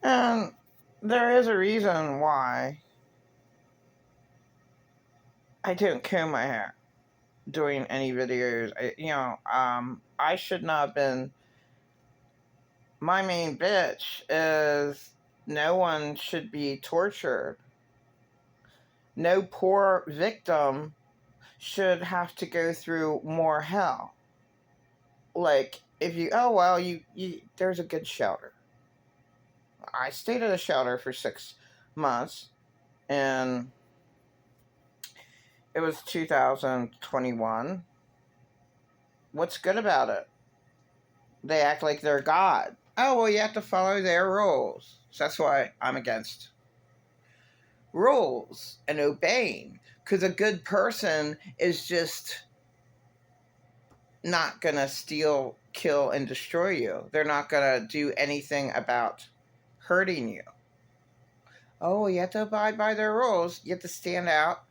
And there is a reason why I didn't comb my hair doing any videos. I should not have been. My main bitch is no one should be tortured. No poor victim should have to go through more hell. Like, if you, oh, well, there's a good shelter. I stayed at a shelter for 6 months, and it was 2021. What's good about it? They act like they're God. Oh, well, you have to follow their rules. So that's why I'm against rules and obeying. Because a good person is just not going to steal, kill, and destroy you. They're not going to do anything about hurting you. Oh, you have to abide by their rules. You have to stand out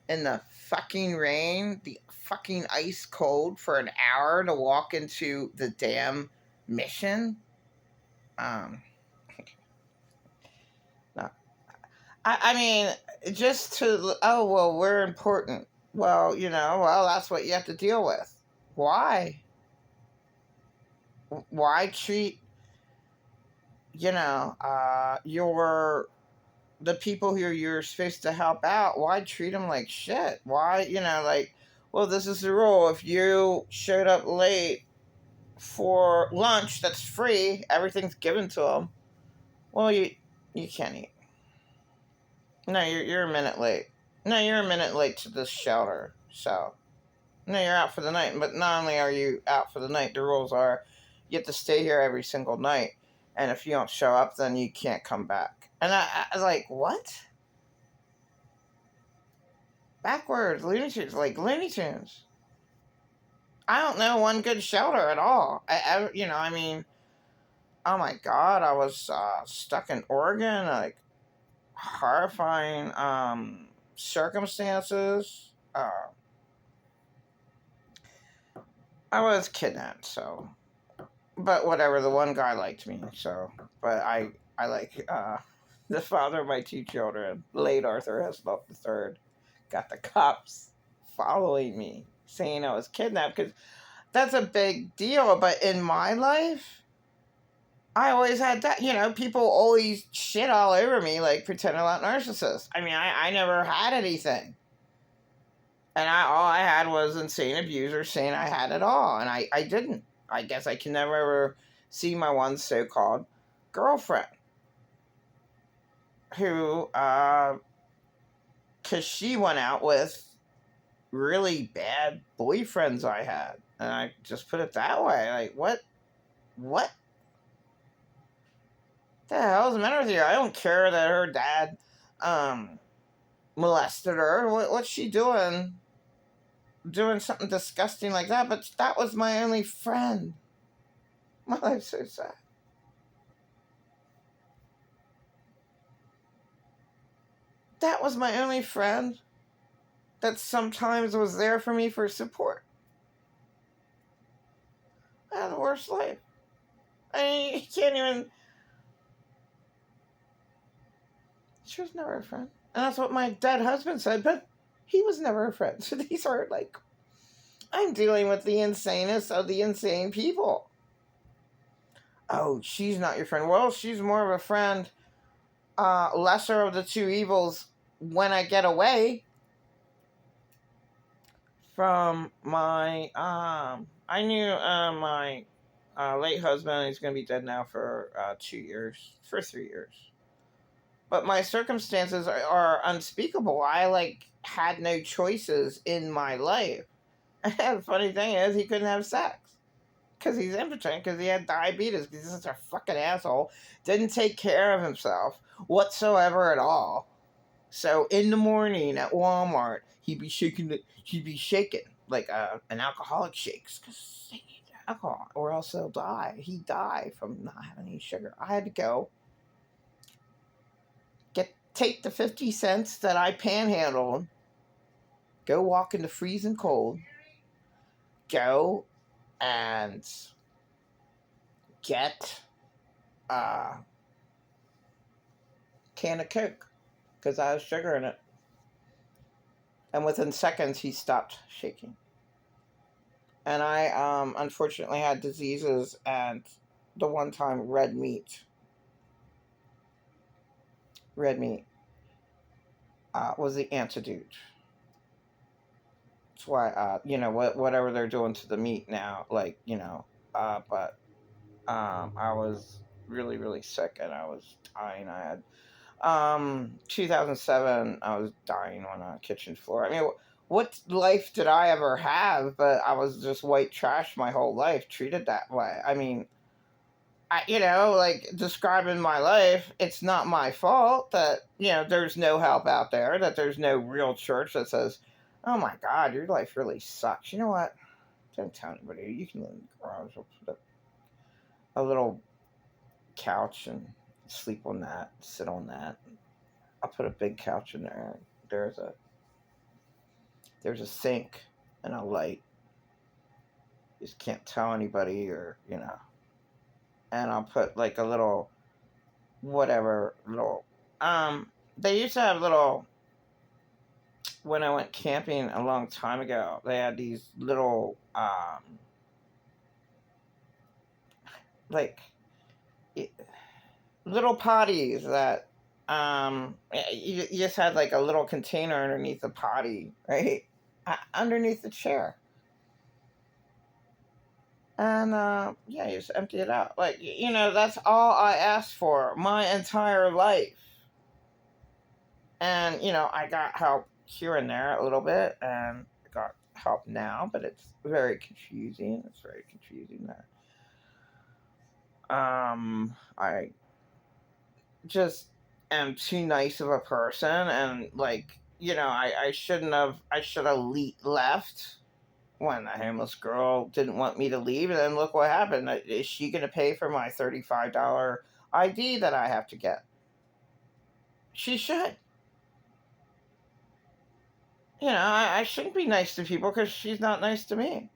in the fucking rain, the fucking ice cold for an hour to walk into the damn mission. Um, no. I mean, just to, oh, well, we're important. Well, well, that's what you have to deal with. Why? Why treat, your the people who you're supposed to help out, why treat them like shit? Why, like, well, this is the rule. If you showed up late for lunch that's free, everything's given to them. Well, you can't eat. No, you're a minute late. No, you're a minute late to this shelter. So, no, you're out for the night. But not only are you out for the night, the rules are you have to stay here every single night. And if you don't show up, then you can't come back. And I was like, what? Backwards, Looney Tunes, like Looney Tunes. I don't know one good shelter at all. I mean, oh my God, I was stuck in Oregon, like horrifying circumstances. I was kidnapped, so, but whatever. The one guy liked me, so, but I like the father of my two children, late Arthur Heslop III, got the cops following me, saying I was kidnapped because that's a big deal. But in my life, I always had that. People always shit all over me, like pretending I'm not narcissist. I mean, I never had anything. And all I had was insane abuser saying I had it all. And I didn't. I guess I can never ever see my one so-called girlfriend who, because she went out with really bad boyfriends I had. And I just put it that way. Like, what? What the hell's the matter with you? I don't care that her dad molested her. What's she doing? Doing something disgusting like that? But that was my only friend. My life's so sad. That was my only friend that sometimes was there for me for support. I had the worst life. I mean, you can't even. She was never a friend. And that's what my dead husband said, but he was never a friend. So these are like, I'm dealing with the insanest of the insane people. Oh, she's not your friend. Well, she's more of a friend. Lesser of the two evils when I get away from my, I knew my late husband. He's going to be dead now for 2 years, for 3 years. But my circumstances are unspeakable. I had no choices in my life. And the funny thing is, he couldn't have sex because he's impotent, because he had diabetes, because he's such a fucking asshole. Didn't take care of himself whatsoever at all. So in the morning at Walmart, he'd be shaking like an alcoholic shakes because they need alcohol, or else they'll die. He'd die from not having any sugar. I had to go take the 50 cents that I panhandled, go walk in the freezing cold, go and get can of Coke because I has sugar in it. And within seconds, he stopped shaking. And I unfortunately had diseases, and the one time red meat was the antidote. That's why, whatever they're doing to the meat now, like, but I was really, really sick and I was dying. I had 2007, I was dying on a kitchen floor. I mean, what life did I ever have? But I was just white trash my whole life, treated that way. I mean, like describing my life, it's not my fault that, there's no help out there, that there's no real church that says, oh my God, your life really sucks. You know what? Don't tell anybody. You can live in the garage. I'll put a little couch and sleep on that, sit on that. I'll put a big couch in there. There's a sink and a light. You just can't tell anybody, or. And I'll put like a little whatever little they used to have little, when I went camping a long time ago, they had these little like little potties that you just had like a little container underneath the potty, right? Underneath the chair. And yeah, you just empty it out. Like, that's all I asked for my entire life. And, I got help here and there a little bit, and I got help now, but it's very confusing. It's very confusing that I just am too nice of a person, and like, I should have left when the homeless girl didn't want me to leave, and then look what happened. Is she going to pay for my $35 ID that I have to get? She should. I shouldn't be nice to people because she's not nice to me.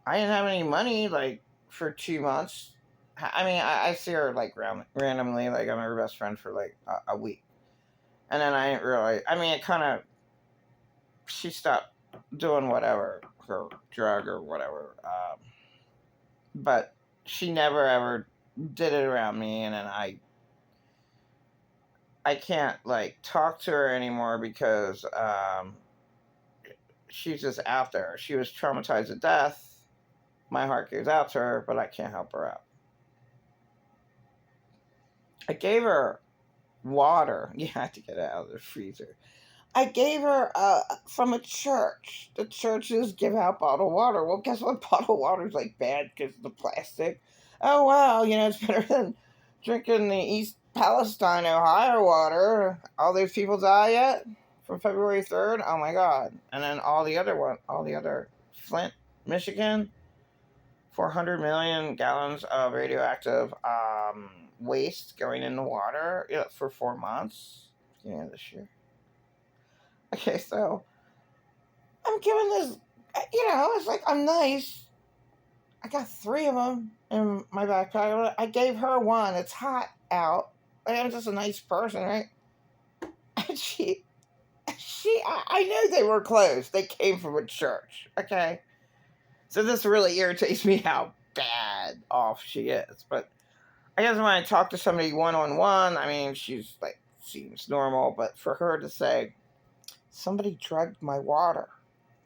I didn't have any money, like, for 2 months. I mean, I see her, like, randomly, like, I'm her best friend for, like, a week. And then I didn't realize, I mean, it kind of, she stopped doing whatever, her drug or whatever. But she never, ever did it around me, and then I can't, like, talk to her anymore because she's just out there. She was traumatized to death. My heart goes out to her, but I can't help her out. I gave her water. You had to get it out of the freezer. I gave her from a church. The churches give out bottled water. Well, guess what? Bottled water is like bad because of the plastic. Oh, wow. It's better than drinking the East Palestine, Ohio water. All those people die yet from February 3rd? Oh, my God. And then all the other Flint, Michigan, 400 million gallons of radioactive waste going in the water for 4 months. This year. Okay, so I'm giving this, it's like I'm nice. I got 3 of them in my backpack. I gave her one. It's hot out. I'm just a nice person, right? And I know they were closed. They came from a church, okay? So this really irritates me how bad off she is. But I guess when I talk to somebody one-on-one, I mean, she's like, seems normal. But for her to say, somebody drugged my water.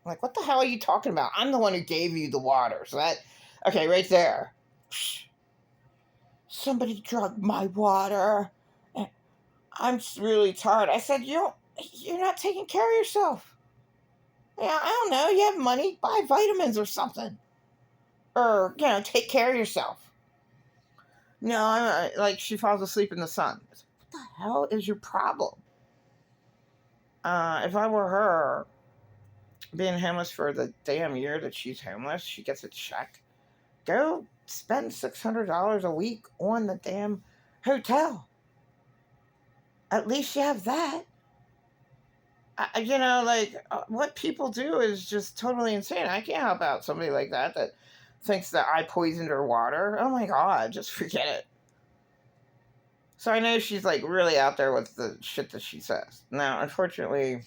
I'm like, what the hell are you talking about? I'm the one who gave you the water. So okay, right there. Somebody drugged my water. I'm really tired. I said, you're not taking care of yourself. Yeah, I don't know. You have money, buy vitamins or something. Or, take care of yourself. No, I'm like, she falls asleep in the sun. What the hell is your problem? If I were her, being homeless for the damn year that she's homeless, she gets a check. Go spend $600 a week on the damn hotel. At least you have that. What people do is just totally insane. I can't help out somebody like that thinks that I poisoned her water. Oh my God, just forget it. So I know she's like really out there with the shit that she says. Now, unfortunately,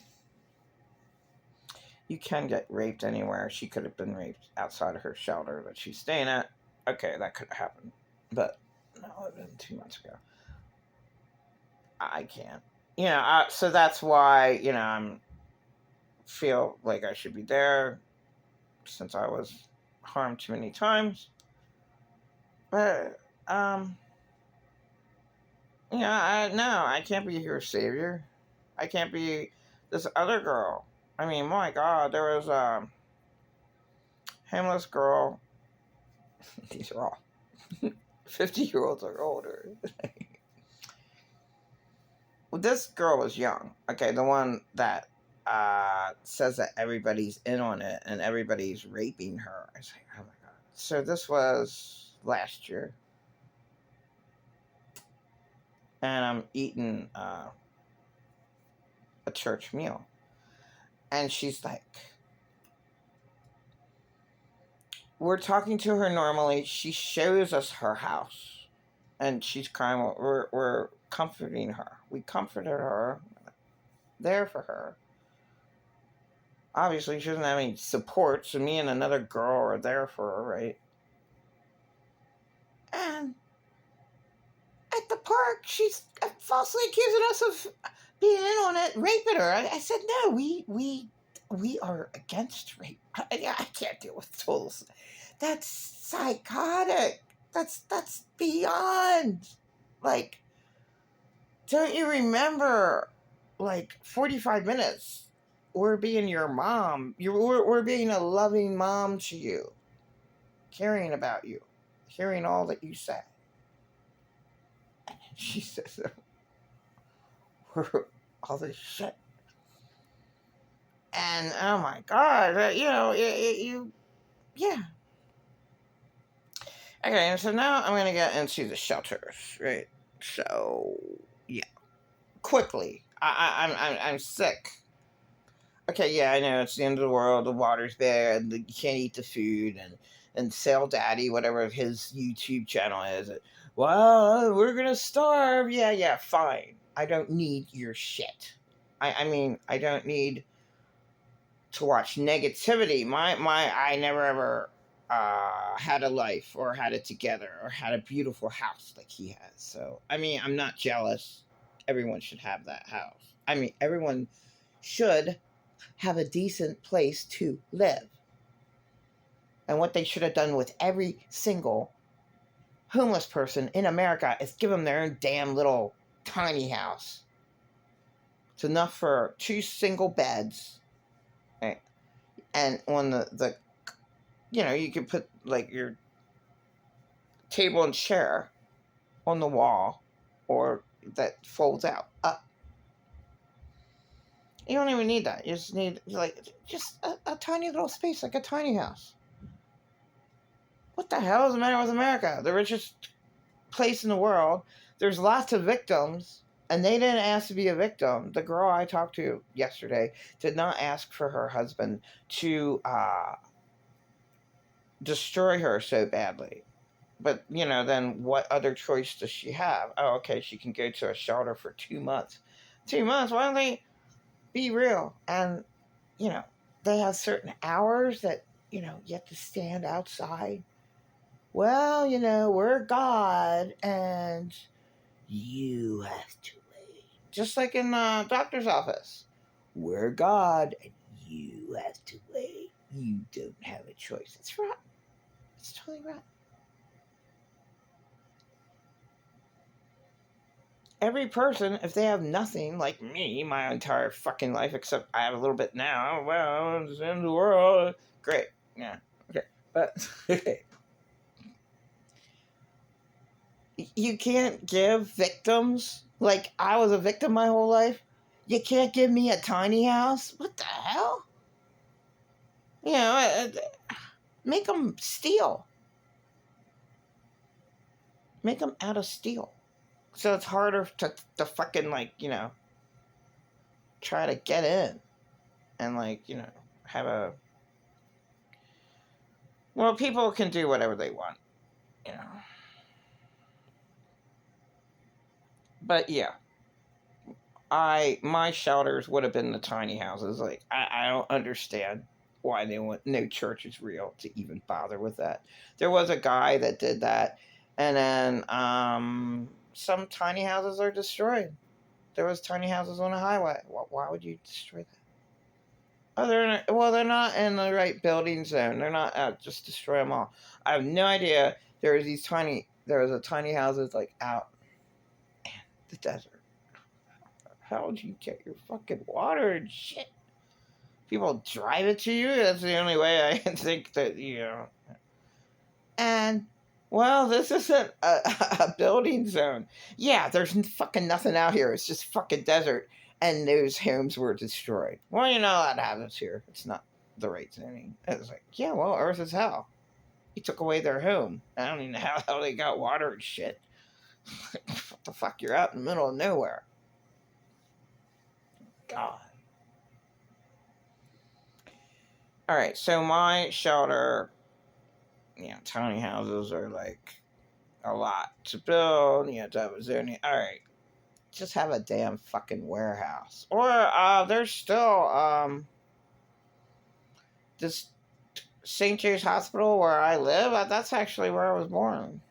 you can get raped anywhere. She could have been raped outside of her shelter that she's staying at. Okay, that could have happened. But no, it was 2 months ago. I can't. So that's why, I'm feel like I should be there since I was harmed too many times. But, no, I can't be your savior. I can't be this other girl. I mean, my God, there was a homeless girl. These are all 50-year-olds or older. Well, this girl was young. Okay, the one that says that everybody's in on it and everybody's raping her. I was like, oh my God. So this was last year. And I'm eating a church meal. And she's like, we're talking to her normally. She shows us her house. And she's crying. We're comforting her. We comforted her. There for her. Obviously, she doesn't have any support. So me and another girl are there for her, right? And at the park, she's falsely accusing us of being in on it, raping her. I said, no, we are against rape. I can't deal with totals. That's psychotic. That's beyond. Like, don't you remember, like, 45 minutes, we're being your mom. We're being a loving mom to you, caring about you, hearing all that you say. She says, all this shit. And, oh my God, yeah. Okay, so now I'm going to get into the shelters, right? So, yeah. Quickly. I'm sick. Okay, yeah, I know, it's the end of the world, the water's bad, you can't eat the food, and Sail Daddy, whatever his YouTube channel is, well, we're going to starve. Yeah, fine. I don't need your shit. I mean, I don't need to watch negativity. I never ever had a life or had it together or had a beautiful house like he has. So, I mean, I'm not jealous. Everyone should have that house. I mean, everyone should have a decent place to live. And what they should have done with every single homeless person in America is give them their own damn little tiny house. It's enough for 2 single beds. Right? And on the you can put like your table and chair on the wall, or that folds out up. You don't even need that. You just need just a tiny little space, like a tiny house. What the hell is the matter with America? The richest place in the world. There's lots of victims, and they didn't ask to be a victim. The girl I talked to yesterday did not ask for her husband to destroy her so badly. But, then what other choice does she have? Oh, okay, she can go to a shelter for 2 months. 2 months? Why don't they be real? And, they have certain hours that, you have to stand outside. Well, we're God, and you have to wait. Just like in the doctor's office. We're God, and you have to wait. You don't have a choice. It's rotten. It's totally rotten. Every person, if they have nothing, like me, my entire fucking life, except I have a little bit now, well, it's the end of the world. Great. Yeah. Okay. But, you can't give victims, like I was a victim my whole life, you can't give me a tiny house? What the hell? Make them steel. Make them out of steel. So it's harder to fucking, try to get in. And, have a... Well, people can do whatever they want, But yeah, my shelters would have been the tiny houses. Like I don't understand why they want no church is real to even bother with that. There was a guy that did that, and then some tiny houses are destroyed. There was tiny houses on a highway. Why would you destroy that? Oh, well, they're not in the right building zone. They're not just destroy them all. I have no idea. There was a tiny houses like out in the desert. How would you get your fucking water and shit? People drive it to you. That's the only way I can think that And well, this isn't a building zone. Yeah, there's fucking nothing out here. It's just fucking desert, and those homes were destroyed. Well, you're not allowed to have this here. It's not the right zoning. It's like, yeah, well, Earth is hell. You took away their home. I don't even know how they got water and shit. What the fuck? You're out in the middle of nowhere. God. All right, so my shelter, tiny houses are like a lot to build. You have to have a zoning. All right, just have a damn fucking warehouse. Or there's still this St. James Hospital where I live. That's actually where I was born.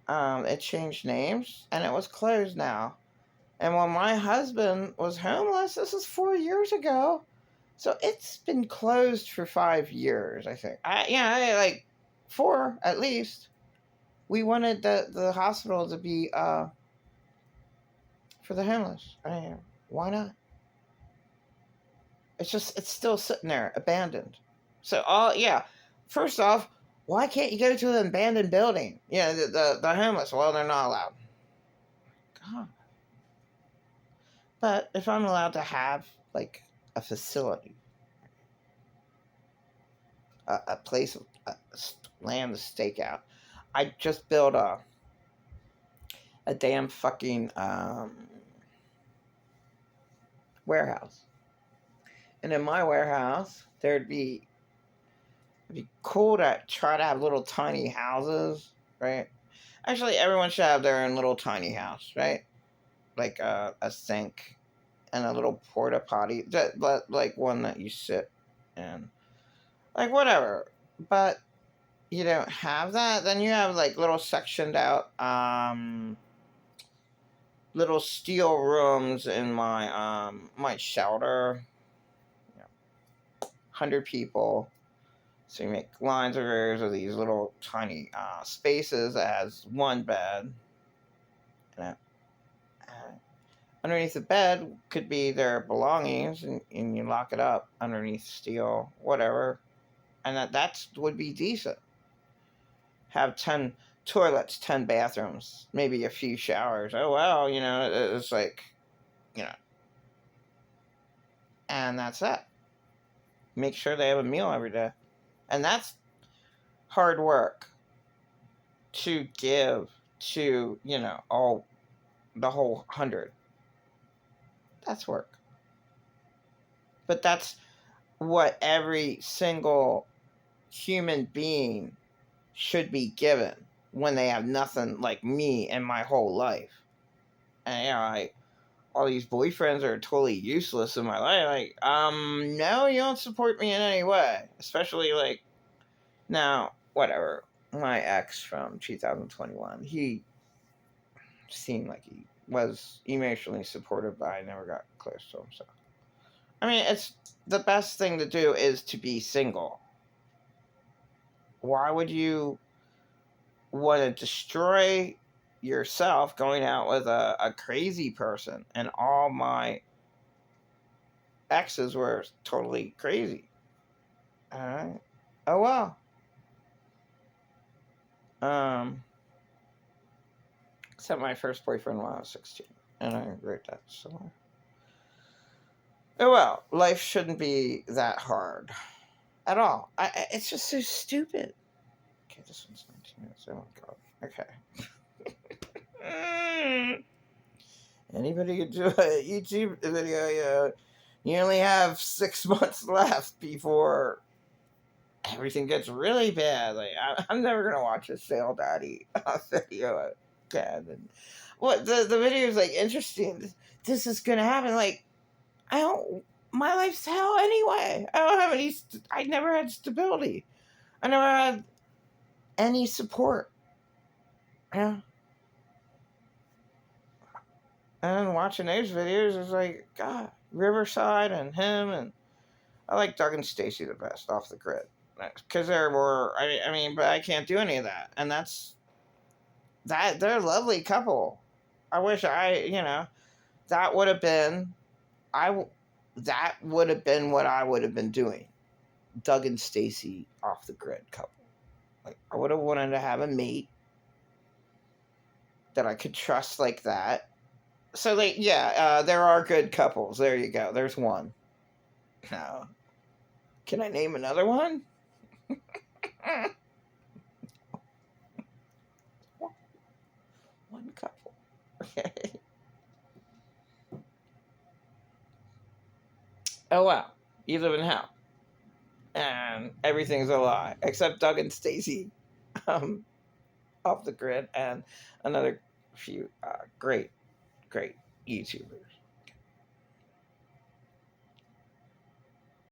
It changed names and it was closed now. And when my husband was homeless, this is 4 years ago. So it's been closed for 5 years, I think. Like 4 at least. We wanted the hospital to be for the homeless. Why not? It's still sitting there, abandoned. So first off, why can't you go to an abandoned building? The homeless. Well, they're not allowed. God. But if I'm allowed to have like a facility, a place, land to stake out, I just build a damn fucking warehouse. And in my warehouse, it'd be cool to try to have little tiny houses, right? Actually, everyone should have their own little tiny house, right? Like a sink and a little porta potty, but like one that you sit in, like whatever. But you don't have that, then you have like little sectioned out little steel rooms in my shelter. 100 people. So you make lines of rows of these little tiny spaces as one bed. And underneath the bed could be their belongings, and you lock it up underneath steel, whatever. And that would be decent. Have 10 toilets, 10 bathrooms, maybe a few showers. Oh, well, it's like, and that's it. Make sure they have a meal every day. And that's hard work to give to, all the whole 100. That's work. But that's what every single human being should be given when they have nothing like me in my whole life. And all these boyfriends are totally useless in my life. Like, no, you don't support me in any way. Especially like now, whatever. My ex from 2021, he seemed like he was emotionally supportive, but I never got close to him. So, I mean, it's the best thing to do is to be single. Why would you want to destroy yourself going out with a crazy person? And all my exes were totally crazy. Alright. Oh well. Except my first boyfriend when I was 16. And I regret that somewhere. Oh well, life shouldn't be that hard. At all. It's just so stupid. Okay, this one's 19 minutes. Oh my god. Okay. Anybody could do a YouTube video, you only have 6 months left before everything gets really bad. Like, I'm never gonna watch a Sale Daddy video. God. And what the video is like interesting. This is gonna happen. Like, I don't. My life's hell anyway. I don't have any. I never had stability. I never had any support. Yeah. And watching those videos is like, God, Riverside and him, and I like Doug and Stacy the best off the grid because they're more. I mean, but I can't do any of that, and that's that. They're a lovely couple. I wish that would have been I. That would have been what I would have been doing. Doug and Stacy off the grid couple. Like, I would have wanted to have a mate that I could trust like that. So, like, yeah, there are good couples. There you go. There's one. Now, can I name another one? One couple. Okay. Oh, wow. You live in hell. And everything's a lie. Except Doug and Stacy um, off the grid and another few great YouTubers.